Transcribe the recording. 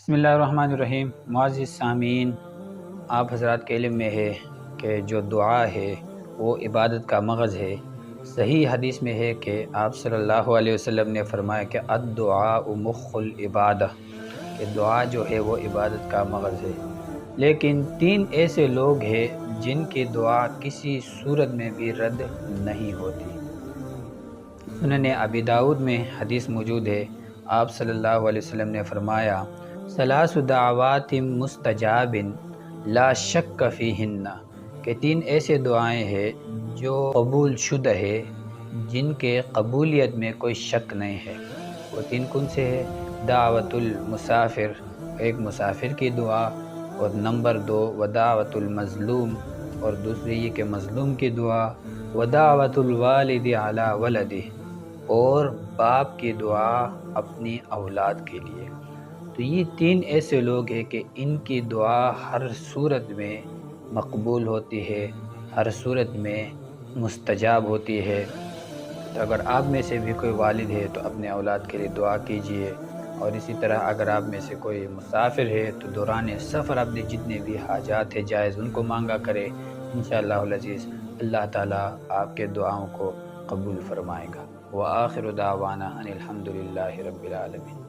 بسم اللہ الرحمن الرحیم۔ معزز سامعین، آپ حضرات کے علم میں ہے کہ جو دعا ہے وہ عبادت کا مغز ہے۔ صحیح حدیث میں ہے کہ آپ صلی اللہ علیہ وسلم نے فرمایا کہ الدعاء مخ العبادہ، کہ دعا جو ہے وہ عبادت کا مغز ہے۔ لیکن تین ایسے لوگ ہیں جن کی دعا کسی صورت میں بھی رد نہیں ہوتی۔ سنن ابی داؤد میں حدیث موجود ہے، آپ صلی اللہ علیہ وسلم نے فرمایا ثلاث دعوات مستجاب لا شک فیہن، کہ تین ایسے دعائیں ہیں جو قبول شدہ ہے، جن کے قبولیت میں کوئی شک نہیں ہے۔ وہ تین کون سے ہے؟ دعوت المسافر، ایک مسافر کی دعا، اور نمبر 2 ودعوت المظلوم، اور دوسری یہ کہ مظلوم کی دعا، ودعوت الوالد علی ولدہ، اور باپ کی دعا اپنی اولاد کے لیے۔ تو یہ تین ایسے لوگ ہیں کہ ان کی دعا ہر صورت میں مقبول ہوتی ہے، ہر صورت میں مستجاب ہوتی ہے۔ تو اگر آپ میں سے بھی کوئی والد ہے تو اپنے اولاد کے لیے دعا کیجئے، اور اسی طرح اگر آپ میں سے کوئی مسافر ہے تو دوران سفر اپنے جتنے بھی حاجات ہیں جائز ان کو مانگا کرے۔ انشاءاللہ العزیز اللہ تعالیٰ آپ کے دعاؤں کو قبول فرمائے گا۔ وآخر دعوانا ان الحمد للہ رب العالمین۔